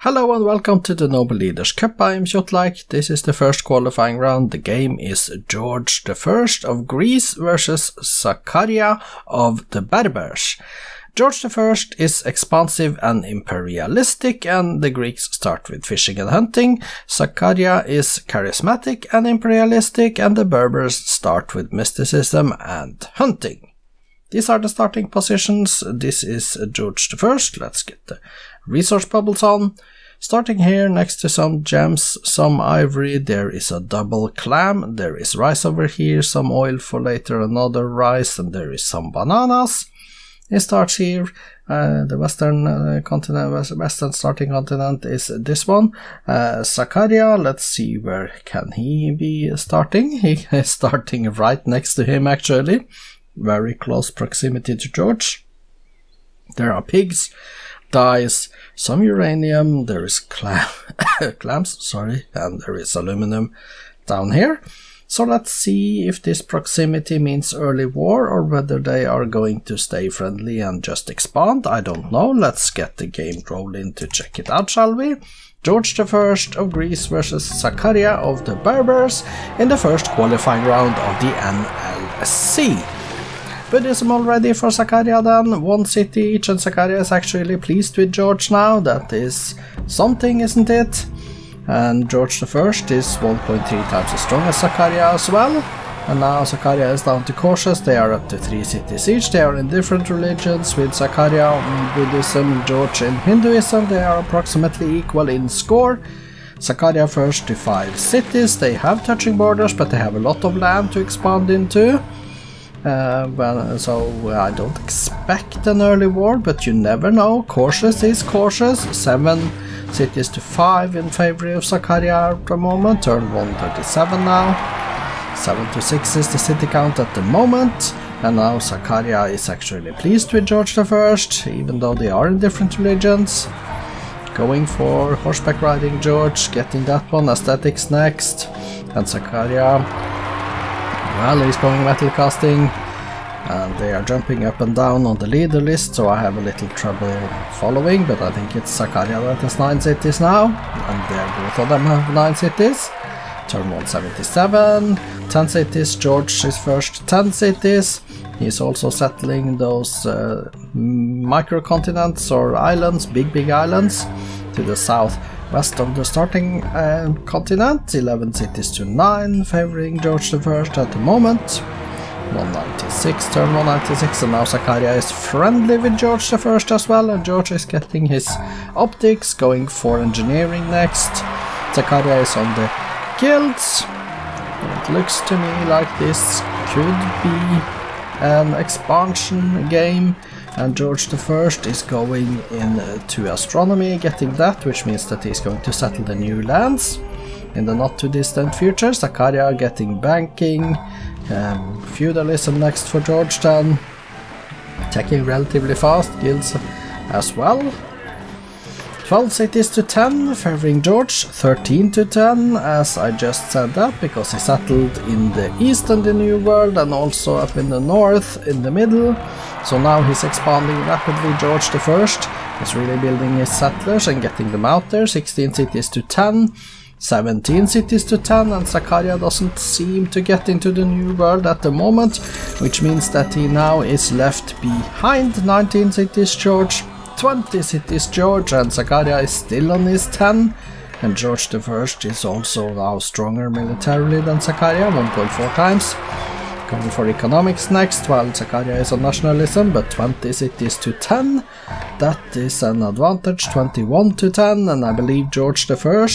Hello and welcome to the Noble Leaders Cup. I am Kjotleik. This is the first qualifying round. The game is George I of Greece versus Zakariya of the Berbers. George I is expansive and imperialistic, and the Greeks start with fishing and hunting. Zakariya is charismatic and imperialistic, and the Berbers start with mysticism and hunting. These are the starting positions. This is George I. Let's get the resource bubbles on. Starting here next to some gems, some ivory, there is a double clam, there is rice over here, some oil for later, another rice, and there is some bananas. It starts here. The western continent, western starting continent is this one. Zakariya, let's see, where can he be starting? He is starting right next to him actually. Very close proximity to George. There are pigs, dyes, some uranium, there is clams, sorry, and there is aluminum down here. So let's see if this proximity means early war or whether they are going to stay friendly and just expand. I don't know. Let's get the game rolling to check it out, shall we? George I of Greece versus Zakariya of the Berbers in the first qualifying round of the NLC. Buddhism already for Zakariya then, one city each, and Zakariya is actually pleased with George now. That is something, isn't it? And George I is 1.3 times as strong as Zakariya as well. And now Zakariya is down to cautious. They are up to 3 cities each. They are in different religions, with Zakariya in Buddhism, George in Hinduism. They are approximately equal in score. Zakariya first to 5 cities. They have touching borders, but they have a lot of land to expand into. So I don't expect an early war, but you never know. Cautious is cautious. 7 cities to 5 in favor of Zakariya at the moment. Turn 137 now. 7 to 6 is the city count at the moment. And now Zakariya is actually pleased with George I, even though they are in different religions. Going for horseback riding George, getting that one. Aesthetics next. And Zakariya, well, he's going metal casting, and they are jumping up and down on the leader list, so I have a little trouble following, but I think it's Zakariya that has 9 cities now, and both of them have 9 cities. Turn 177, 10 cities, George is first 10 cities. He's also settling those microcontinents or islands, big islands, to the southwest of the starting continent. 11 cities to 9, favoring George I at the moment. 196, turn 196, and now Zakariya is friendly with George I as well, and George is getting his optics, going for engineering next. Zakariya is on the guilds. It looks to me like this could be an expansion game, and George I is going into astronomy, getting that, which means that he's going to settle the new lands in the not too distant future. Zakariya getting banking, feudalism next for George then, taking relatively fast, guilds as well. 12 cities to 10, favoring George, 13 to 10, as I just said that, because he settled in the east and the New World, and also up in the north, in the middle. So now he's expanding rapidly. George I is really building his settlers and getting them out there. 16 cities to 10, 17 cities to 10, and Zakariya doesn't seem to get into the New World at the moment, which means that he now is left behind. 19 cities George, 20 cities George, and Zakariya is still on his 10, and George I is also now stronger militarily than Zakariya, 1.4 times. Going for economics next, while Zakariya is on nationalism, but 20 cities to 10, that is an advantage. 21 to 10, and I believe George I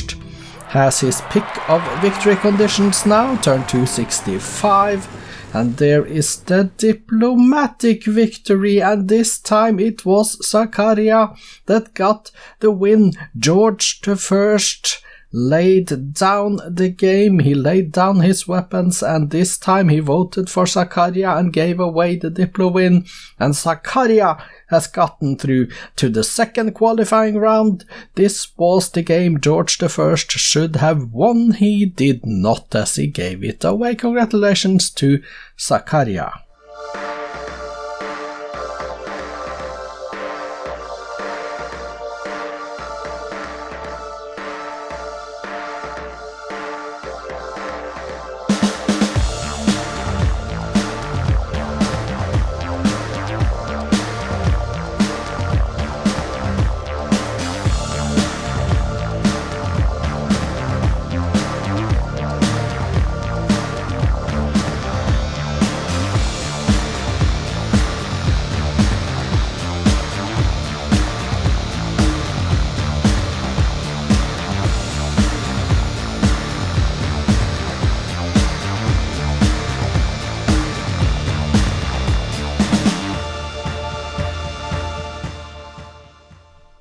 has his pick of victory conditions now. Turn 265. And there is the diplomatic victory, and this time it was Zakariya that got the win. George I laid down the game, he laid down his weapons, and this time he voted for Zakariya and gave away the Diplo win, and Zakariya has gotten through to the second qualifying round. This was the game George I should have won. He did not, as he gave it away. Congratulations to Zakariya.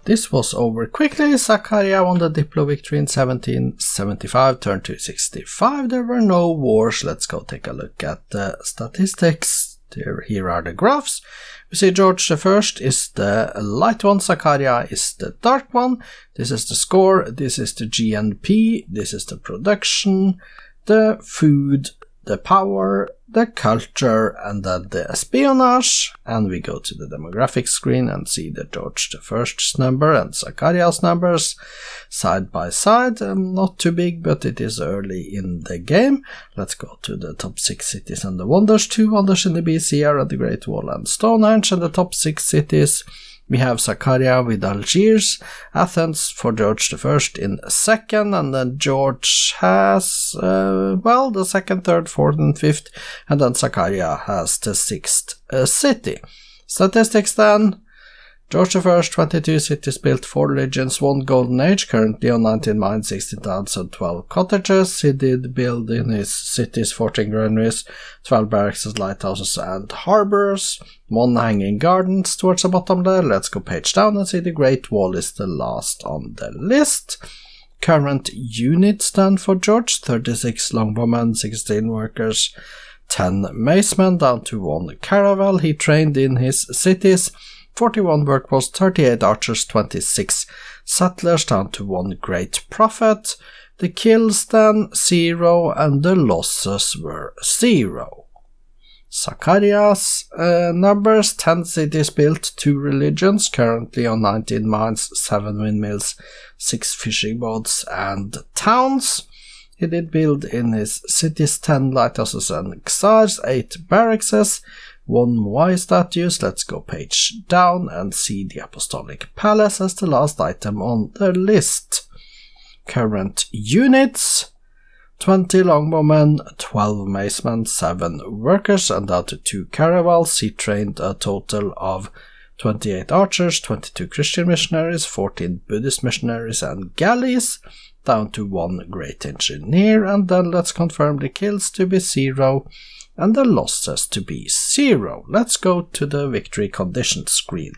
This was over quickly. Zakariya won the Diplo victory in 1775, turn 265. There were no wars. Let's go take a look at the statistics. Here are the graphs. We see George I is the light one, Zakariya is the dark one. This is the score, this is the GNP, this is the production, the food, the power, the culture, and then the espionage. And we go to the demographics screen and see the George I's number and Zakariya's numbers side by side. Not too big, but it is early in the game. Let's go to the top 6 cities and the wonders. 2 wonders in the BC are the Great Wall and Stonehenge, and the top 6 cities. We have Zakariya with Algiers, Athens for George I in second, and then George has, well, the second, third, fourth, and fifth, and then Zakariya has the 6th city. Statistics then. George I, 22 cities built, 4 religions, 1 golden age, currently on 19 mines, 16 towns, and 12 cottages. He did build in his cities 14 granaries, 12 barracks, lighthouses, and harbours, 1 hanging gardens towards the bottom there. Let's go page down and see the Great Wall is the last on the list. Current units then for George, 36 longbowmen, 16 workers, 10 macemen, down to 1 caravel. He trained in his cities, 41 workposts, 38 archers, 26 settlers, down to 1 great prophet. The kills then 0, and the losses were 0. Zakariya's numbers, 10 cities built, 2 religions, currently on 19 mines, 7 windmills, 6 fishing boats, and towns. He did build in his cities 10 lighthouses and czars, 8 barracks, 1 Moai statues. Let's go page down and see the Apostolic Palace as the last item on the list. Current units, 20 longbowmen, 12 macemen, 7 workers, and down to 2 caravels. He trained a total of 28 archers, 22 Christian missionaries, 14 Buddhist missionaries and galleys, down to 1 great engineer. And then let's confirm the kills to be 0 and the losses to be 0. Let's go to the victory conditions screen.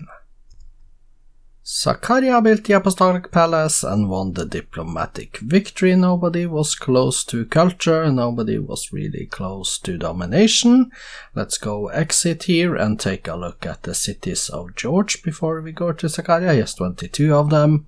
Zakariya built the Apostolic Palace and won the diplomatic victory. Nobody was close to culture, nobody was really close to domination. Let's go exit here and take a look at the cities of George before we go to Zakariya. Yes, 22 of them.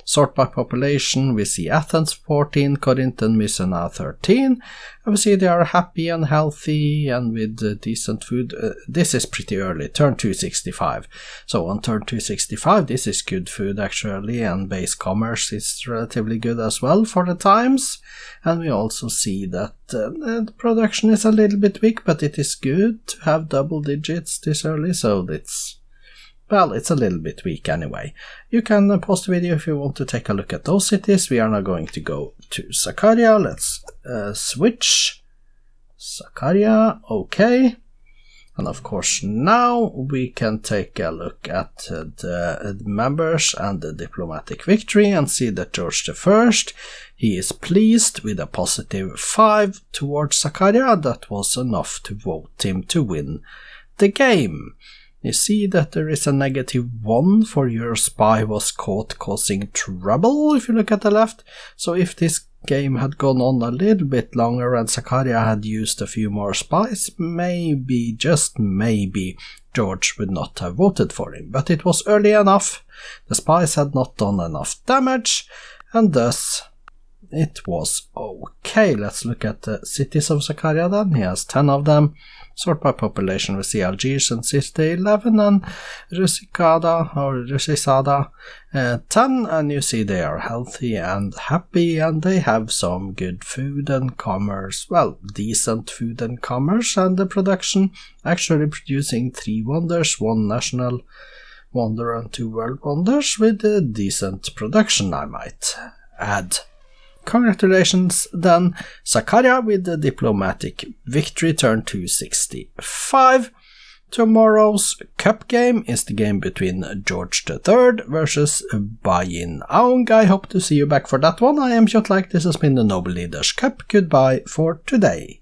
Sort by population, we see Athens 14, Corinth and Mycenae 13, and we see they are happy and healthy and with decent food. This is pretty early, turn 265. So on turn 265, this is good food actually, and base commerce is relatively good as well for the times. And we also see that the production is a little bit weak, but it is good to have double digits this early, so well, it's a little bit weak anyway. You can pause the video if you want to take a look at those cities. We are now going to go to Zakariya. Let's switch. Zakariya, okay. And of course now we can take a look at the members and the diplomatic victory and see that George I, he is pleased with a positive 5 towards Zakariya. That was enough to vote him to win the game. You see that there is a negative 1 for your spy was caught causing trouble if you look at the left. So if this game had gone on a little bit longer and Zakariya had used a few more spies, maybe, just maybe, George would not have voted for him. But it was early enough, the spies had not done enough damage, and thus it was okay. Let's look at the cities of Zakariya then. He has 10 of them. Sort by population, we see Algiers and City 11 and Rusicada 10, and you see they are healthy and happy and they have some good food and commerce, well, decent food and commerce, and the production actually producing 3 wonders, 1 national wonder and 2 world wonders with a decent production, I might add. Congratulations then, Zakariya with the diplomatic victory, turn 265. Tomorrow's cup game is the game between George III versus Bayin Aung. I hope to see you back for that one. I am Kjotleik, this has been the Noble Leaders Cup. Goodbye for today.